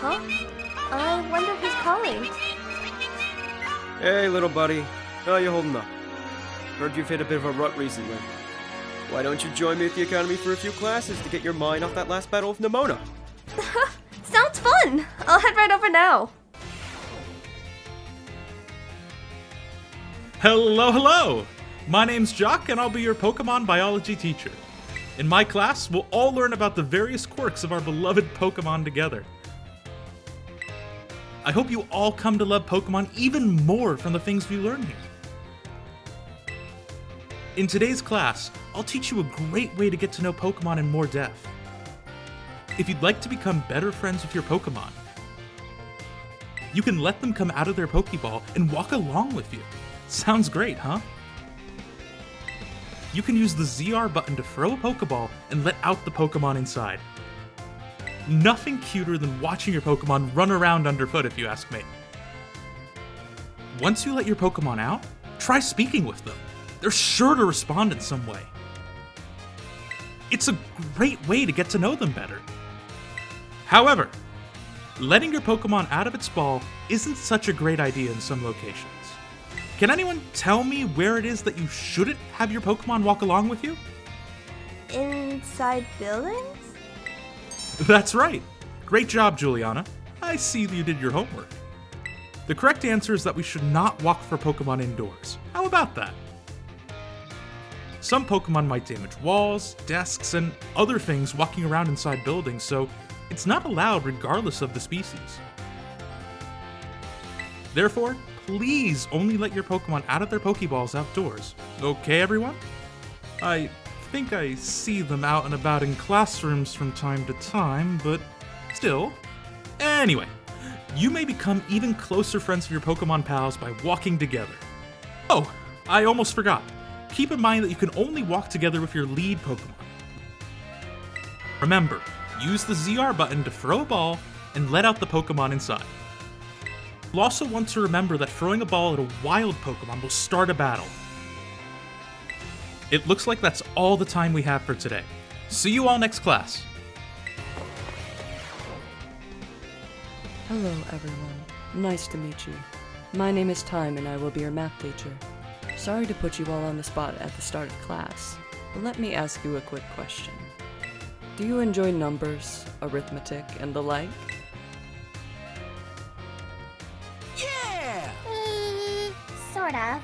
Huh? I wonder who's calling. Hey, little buddy. How you holding up? Heard you've hit a bit of a rut recently. Why don't you join me at the Academy for a few classes to get your mind off that last battle with Nemona? Sounds fun! I'll head right over now. Hello! My name's Jacq, and I'll be your Pokemon biology teacher. In my class, we'll all learn about the various quirks of our beloved Pokemon together. I hope you all come to love Pokemon even more from the things we learn here. In today's class, I'll teach you a great way to get to know Pokemon in more depth. If you'd like to become better friends with your Pokemon, you can let them come out of their Pokeball and walk along with you. Sounds great, huh? You can use the ZR button to throw a Pokeball and let out the Pokemon inside. Nothing cuter than watching your Pokemon run around underfoot, if you ask me. Once you let your Pokemon out, try speaking with them. They're sure to respond in some way. It's a great way to get to know them better. However, letting your Pokemon out of its ball isn't such a great idea in some locations. Can anyone tell me where it is that you shouldn't have your Pokemon walk along with you? Inside buildings? That's right. Great job, Julianna. I see you did your homework. The correct answer is that we should not walk for Pokemon indoors. How about that? Some Pokemon might damage walls, desks, and other things walking around inside buildings, so it's not allowed regardless of the species. Therefore, please only let your Pokemon out of their Pokeballs outdoors. Okay, everyone? I think I see them out and about in classrooms from time to time, but still. Anyway, you may become even closer friends with your Pokemon pals by walking together. Oh, I almost forgot. Keep in mind that you can only walk together with your lead Pokemon. Remember, use the ZR button to throw a ball and let out the Pokemon inside. You'll also want to remember that throwing a ball at a wild Pokemon will start a battle. It looks like that's all the time we have for today. See you all next class. Hello, everyone. Nice to meet you. My name is Tyme, and I will be your math teacher. Sorry to put you all on the spot at the start of class, but let me ask you a quick question. Do you enjoy numbers, arithmetic, and the like? Yeah! Sort of.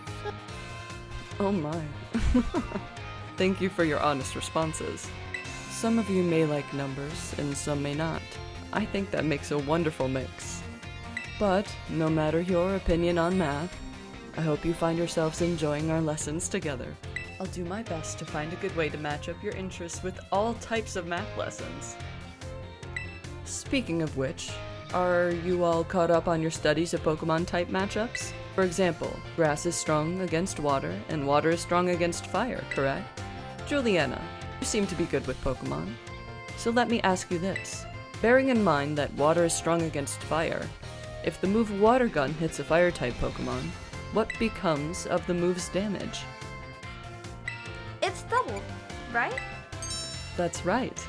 Oh my. Thank you for your honest responses. Some of you may like numbers, and some may not. I think that makes a wonderful mix. But, no matter your opinion on math, I hope you find yourselves enjoying our lessons together. I'll do my best to find a good way to match up your interests with all types of math lessons. Speaking of which, are you all caught up on your studies of Pokemon type matchups? For example, grass is strong against water, and water is strong against fire, correct? Julianna, you seem to be good with Pokemon. So let me ask you this. Bearing in mind that water is strong against fire, if the move Water Gun hits a fire-type Pokemon, what becomes of the move's damage? It's doubled, right? That's right.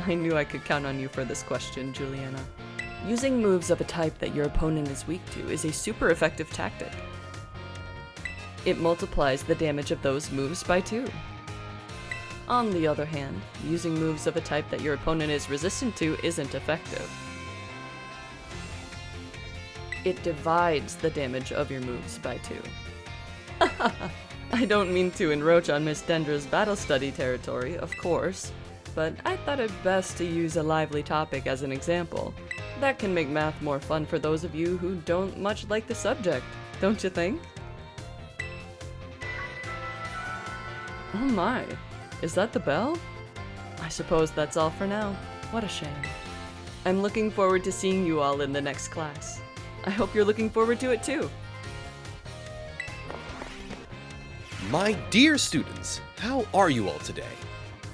I knew I could count on you for this question, Julianna. Using moves of a type that your opponent is weak to is a super effective tactic. It multiplies the damage of those moves by 2. On the other hand, using moves of a type that your opponent is resistant to isn't effective. It divides the damage of your moves by 2. I don't mean to encroach on Miss Dendra's battle study territory, of course, but I thought it best to use a lively topic as an example. That can make math more fun for those of you who don't much like the subject, don't you think? Oh my, is that the bell? I suppose that's all for now. What a shame. I'm looking forward to seeing you all in the next class. I hope you're looking forward to it too. My dear students, how are you all today?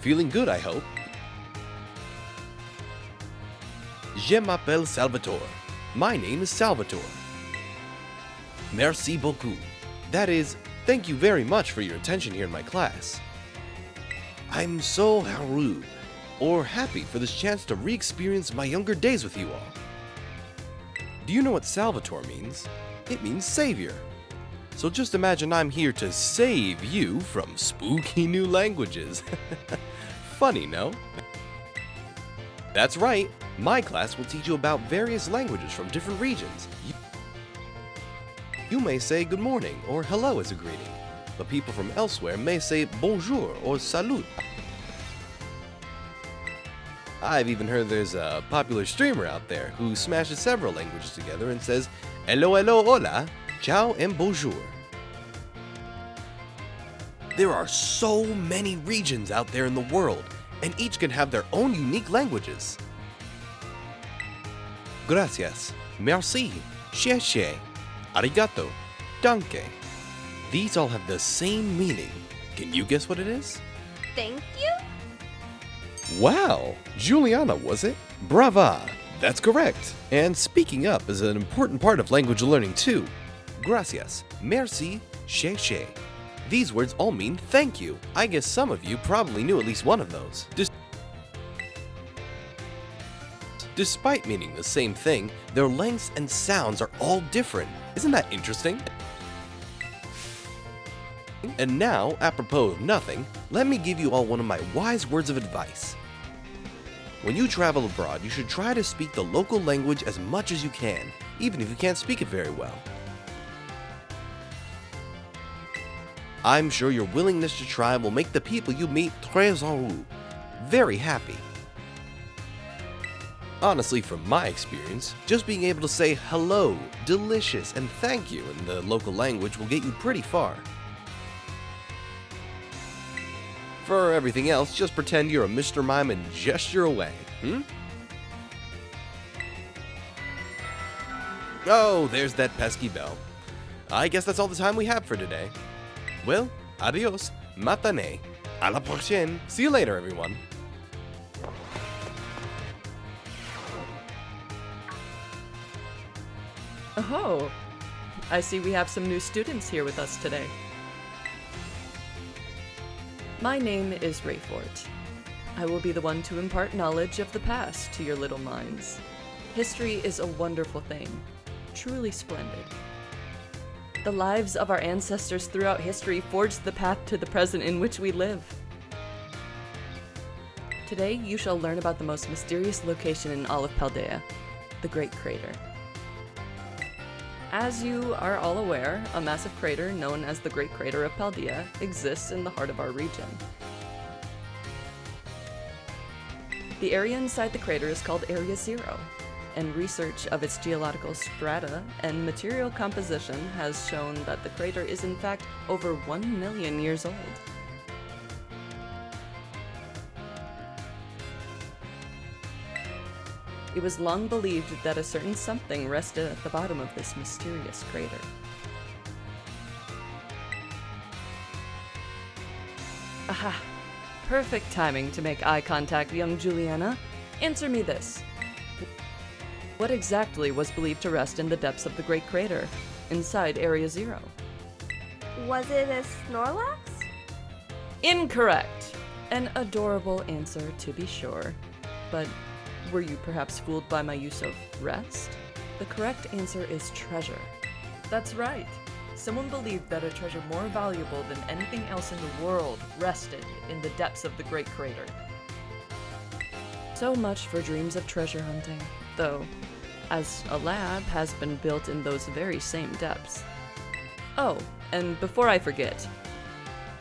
Feeling good, I hope. Je m'appelle Salvatore. My name is Salvatore. Merci beaucoup. That is, thank you very much for your attention here in my class. I'm so heureux, or happy for this chance to re-experience my younger days with you all. Do you know what Salvatore means? It means savior. So just imagine I'm here to save you from spooky new languages. Funny, no? That's right. My class will teach you about various languages from different regions. You may say good morning or hello as a greeting, but people from elsewhere may say bonjour or salut. I've even heard there's a popular streamer out there who smashes several languages together and says hello, hello, hola, ciao, and bonjour. There are so many regions out there in the world, and each can have their own unique languages. Gracias, merci, xie, arigato, danke. These all have the same meaning. Can you guess what it is? Thank you? Wow, Julianna, was it? Brava! That's correct. And speaking up is an important part of language learning too. Gracias, merci, xie. These words all mean thank you. I guess some of you probably knew at least one of those. Despite meaning the same thing, their lengths and sounds are all different. Isn't that interesting? And now, apropos of nothing, let me give you all one of my wise words of advice. When you travel abroad, you should try to speak the local language as much as you can, even if you can't speak it very well. I'm sure your willingness to try will make the people you meet très heureux, very happy. Honestly, from my experience, just being able to say hello, delicious, and thank you in the local language will get you pretty far. For everything else, just pretend you're a Mr. Mime and gesture away, Oh, there's that pesky bell. I guess that's all the time we have for today. Well, adios, matane, a la prochaine. See you later, everyone. Oh, I see we have some new students here with us today. My name is Raifort. I will be the one to impart knowledge of the past to your little minds. History is a wonderful thing, truly splendid. The lives of our ancestors throughout history forged the path to the present in which we live. Today, you shall learn about the most mysterious location in all of Paldea, the Great Crater. As you are all aware, a massive crater known as the Great Crater of Paldea exists in the heart of our region. The area inside the crater is called Area Zero, and research of its geological strata and material composition has shown that the crater is in fact over 1 million years old. It was long believed that a certain something rested at the bottom of this mysterious crater. Aha! Perfect timing to make eye contact, young Julianna. Answer me this. What exactly was believed to rest in the depths of the Great Crater, inside Area Zero? Was it a Snorlax? Incorrect! An adorable answer, to be sure. But were you perhaps fooled by my use of rest? The correct answer is treasure. That's right. Someone believed that a treasure more valuable than anything else in the world rested in the depths of the Great Crater. So much for dreams of treasure hunting, though, as a lab has been built in those very same depths. Oh, and before I forget,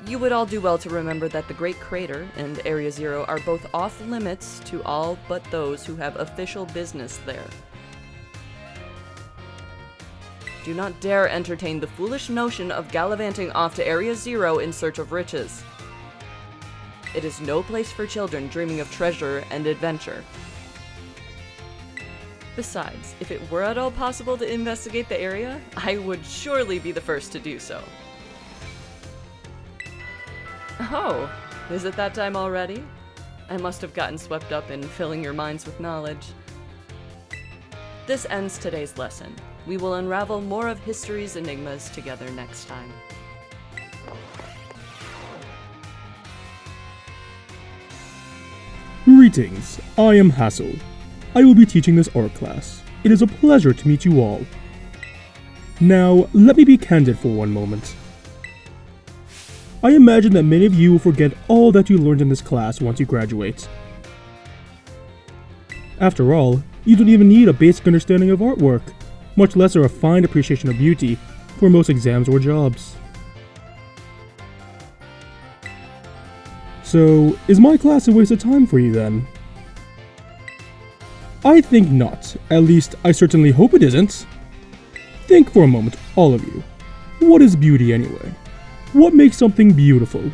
you would all do well to remember that the Great Crater and Area Zero are both off limits to all but those who have official business there. Do not dare entertain the foolish notion of gallivanting off to Area Zero in search of riches. It is no place for children dreaming of treasure and adventure. Besides, if it were at all possible to investigate the area, I would surely be the first to do so. Oh, is it that time already? I must have gotten swept up in filling your minds with knowledge. This ends today's lesson. We will unravel more of history's enigmas together next time. Greetings, I am Hassel. I will be teaching this art class. it is a pleasure to meet you all. Now, let me be candid for one moment. I imagine that many of you will forget all that you learned in this class once you graduate. After all, you don't even need a basic understanding of artwork, much less a refined appreciation of beauty, for most exams or jobs. So, is my class a waste of time for you then? I think not. At least, I certainly hope it isn't. Think for a moment, all of you. What is beauty anyway? What makes something beautiful?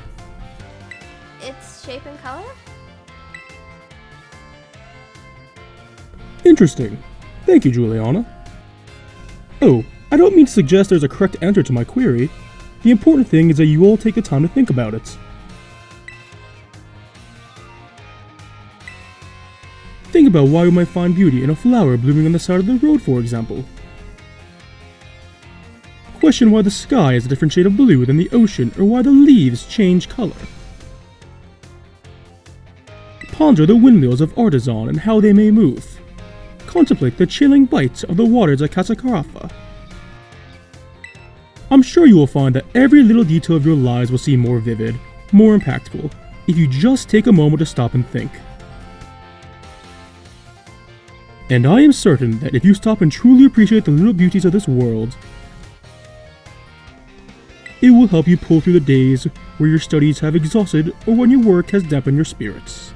Its shape and color? Interesting. Thank you, Julianna. Oh, I don't mean to suggest there's a correct answer to my query. The important thing is that you all take the time to think about it. Think about why we might find beauty in a flower blooming on the side of the road, for example. Question why the sky is a different shade of blue than the ocean, or why the leaves change color. Ponder the windmills of Artisan and how they may move. Contemplate the chilling bite of the waters at Casacarafa. I'm sure you will find that every little detail of your lives will seem more vivid, more impactful, if you just take a moment to stop and think. And I am certain that if you stop and truly appreciate the little beauties of this world, it will help you pull through the days where your studies have exhausted or when your work has dampened your spirits.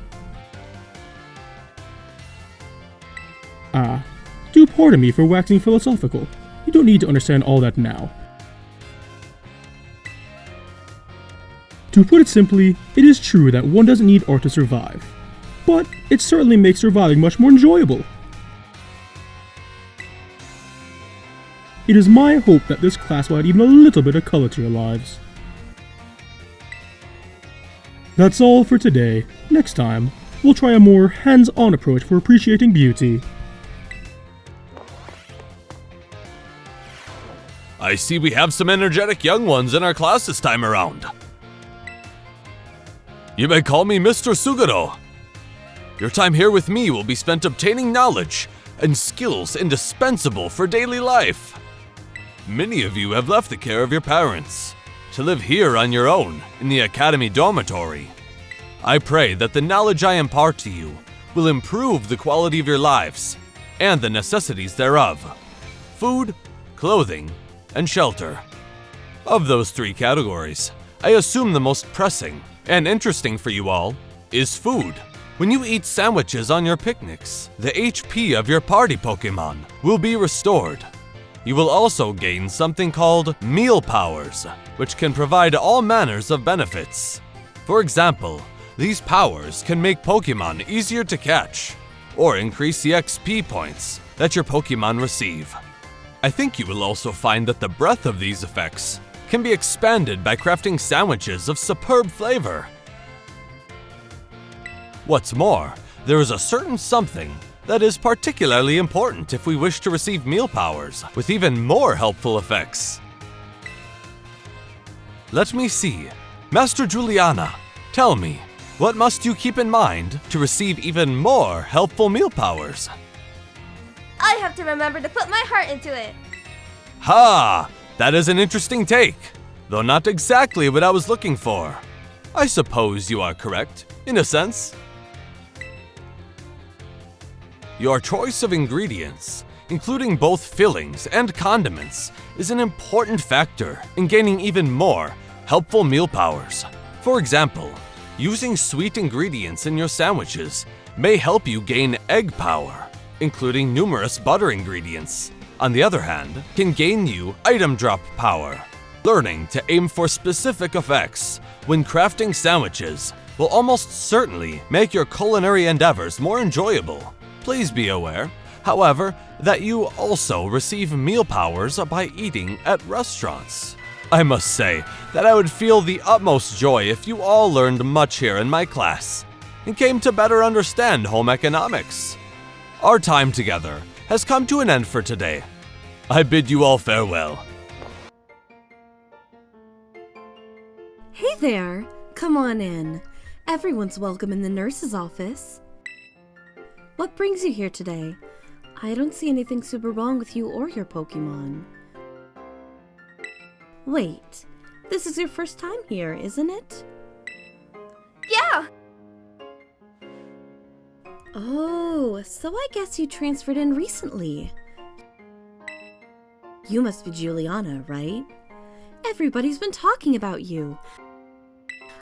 Do pardon me for waxing philosophical. You don't need to understand all that now. To put it simply, it is true that one doesn't need art to survive, but it certainly makes surviving much more enjoyable. It is my hope that this class will add even a little bit of color to your lives. That's all for today. Next time, we'll try a more hands-on approach for appreciating beauty. I see we have some energetic young ones in our class this time around. You may call me Mr. Suguro. Your time here with me will be spent obtaining knowledge and skills indispensable for daily life. Many of you have left the care of your parents to live here on your own in the Academy dormitory. I pray that the knowledge I impart to you will improve the quality of your lives and the necessities thereof: food, clothing, and shelter. Of those three categories, I assume the most pressing and interesting for you all is food. When you eat sandwiches on your picnics, the HP of your party Pokémon will be restored. You will also gain something called meal powers, which can provide all manners of benefits. For example, these powers can make Pokémon easier to catch, or increase the XP points that your Pokémon receive. I think you will also find that the breadth of these effects can be expanded by crafting sandwiches of superb flavor. What's more, there is a certain something that is particularly important if we wish to receive meal powers with even more helpful effects. Let me see. Master Julianna, tell me, what must you keep in mind to receive even more helpful meal powers? I have to remember to put my heart into it. Ha! That is an interesting take, though not exactly what I was looking for. I suppose you are correct, in a sense. Your choice of ingredients, including both fillings and condiments, is an important factor in gaining even more helpful meal powers. For example, using sweet ingredients in your sandwiches may help you gain egg power, including numerous butter ingredients. On the other hand, can gain you item drop power. Learning to aim for specific effects when crafting sandwiches will almost certainly make your culinary endeavors more enjoyable. Please be aware, however, that you also receive meal powers by eating at restaurants. I must say that I would feel the utmost joy if you all learned much here in my class and came to better understand home economics. Our time together has come to an end for today. I bid you all farewell. Hey there! Come on in. Everyone's welcome in the nurse's office. What brings you here today? I don't see anything super wrong with you or your Pokémon. Wait, this is your first time here, isn't it? Yeah! Oh, so I guess you transferred in recently. You must be Julianna, right? Everybody's been talking about you.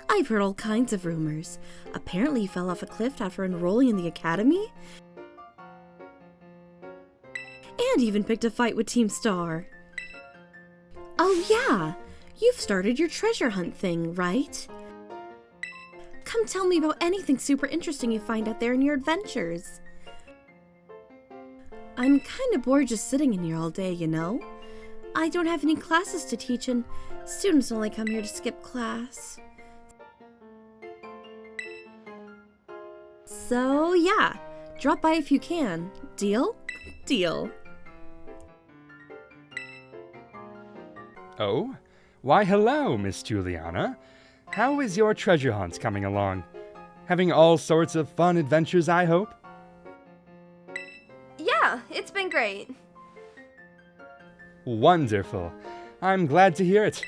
I've heard all kinds of rumors. Apparently you fell off a cliff after enrolling in the academy. And even picked a fight with Team Star. Oh yeah, you've started your treasure hunt thing, right? Come tell me about anything super interesting you find out there in your adventures. I'm kinda bored just sitting in here all day, you know? I don't have any classes to teach and students only come here to skip class. So yeah, drop by if you can. Deal? Deal. Oh? Why hello, Miss Julianna. How is your treasure hunt coming along? Having all sorts of fun adventures, I hope? Yeah, it's been great. Wonderful. I'm glad to hear it.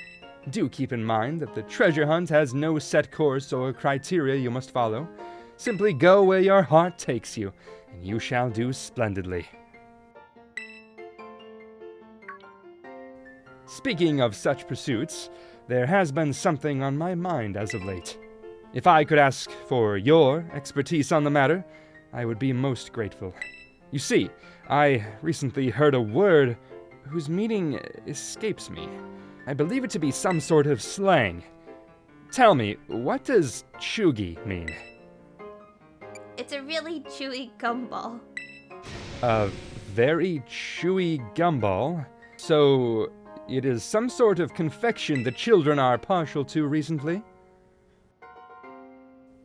Do keep in mind that the treasure hunt has no set course or criteria you must follow. Simply go where your heart takes you, and you shall do splendidly. Speaking of such pursuits, there has been something on my mind as of late. If I could ask for your expertise on the matter, I would be most grateful. You see, I recently heard a word whose meaning escapes me. I believe it to be some sort of slang. Tell me, what does chuggy mean? It's a really chewy gumball. A very chewy gumball? So, it is some sort of confection the children are partial to recently?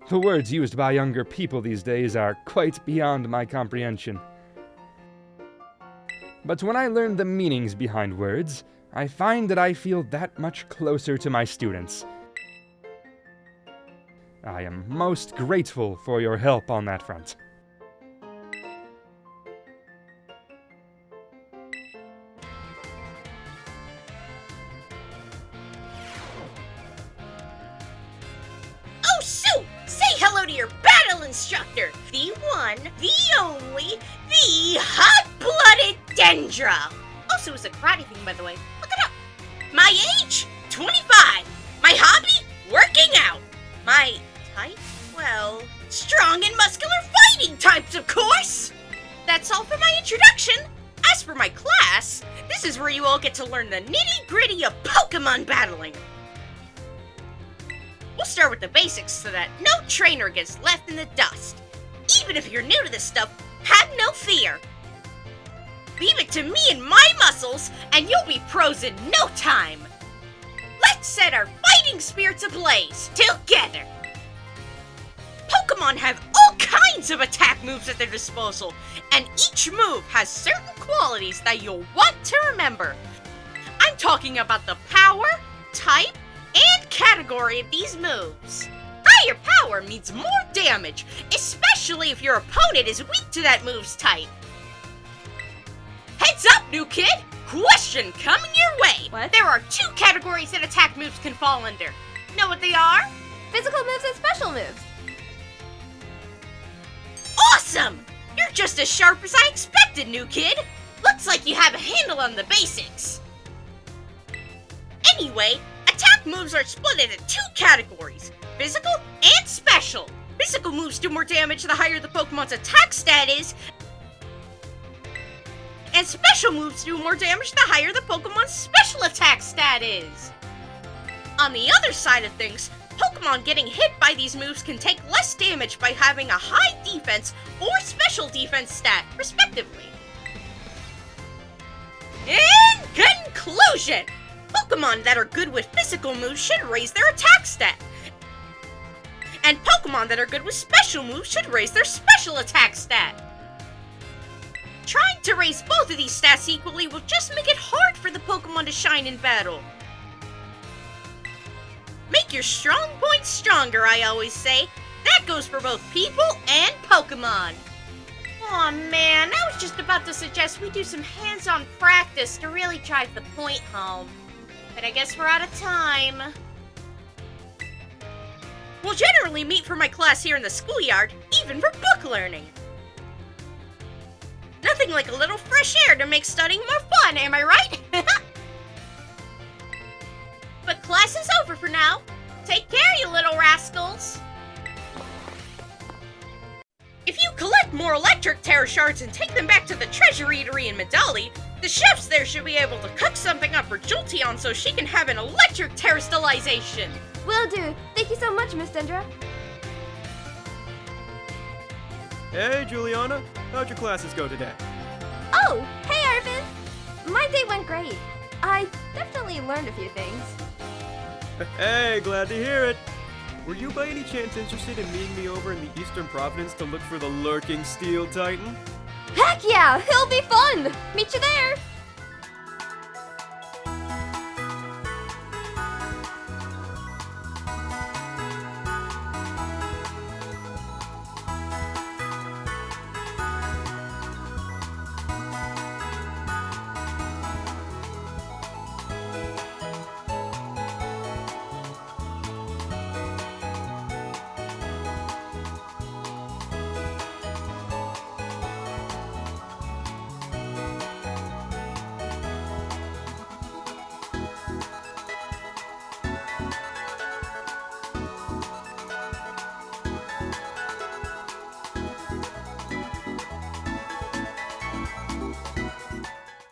The words used by younger people these days are quite beyond my comprehension. But when I learn the meanings behind words, I find that I feel that much closer to my students. I am most grateful for your help on that front. Oh, Sue! Say hello to your battle instructor! The one, the only, the hot-blooded Dendra! Also, is a karate thing, by the way. Look it up! My age? 25! My hobby? Working out! My type? Well, strong and muscular fighting types, of course! That's all for my introduction! As for my class, this is where you all get to learn the nitty-gritty of Pokémon battling. We'll start with the basics so that no trainer gets left in the dust. Even if you're new to this stuff, have no fear. Leave it to me and my muscles, and you'll be pros in no time. Let's set our fighting spirits ablaze together. Pokémon have all kinds of attack moves at their disposal, and each move has certain qualities that you'll want to remember. I'm talking about the power, type, and category of these moves. Higher power means more damage, especially if your opponent is weak to that move's type. Heads up, new kid! Question coming your way! What? There are 2 categories that attack moves can fall under. Know what they are? Physical moves and special moves. Awesome! You're just as sharp as I expected, new kid! Looks like you have a handle on the basics. Anyway, attack moves are split into 2 categories, physical and special. Physical moves do more damage the higher the Pokemon's attack stat is, and special moves do more damage the higher the Pokemon's special attack stat is. On the other side of things, Pokemon getting hit by these moves can take less damage by having a high defense or special defense stat, respectively. In conclusion, Pokemon that are good with physical moves should raise their attack stat, and Pokemon that are good with special moves should raise their special attack stat. Trying to raise both of these stats equally will just make it hard for the Pokemon to shine in battle. Make your strong points stronger, I always say. That goes for both people and Pokemon. Aw man, I was just about to suggest we do some hands-on practice to really drive the point home. But I guess we're out of time. We'll generally meet for my class here in the schoolyard, even for book learning. Nothing like a little fresh air to make studying more fun, am I right? But class is over for now. Take care, you little rascals. If you collect more electric terror shards and take them back to the treasure eatery in Medali, the chefs there should be able to cook something up for Jolteon so she can have an electric terrestrialization. Will do. Thank you so much, Miss Dendra. Hey, Julianna. How'd your classes go today? Oh, hey, Arven. My day went great. I definitely learned a few things. Hey, glad to hear it. Were you by any chance interested in meeting me over in the Eastern Province to look for the lurking Steel Titan? Heck yeah! It'll be fun! Meet you there!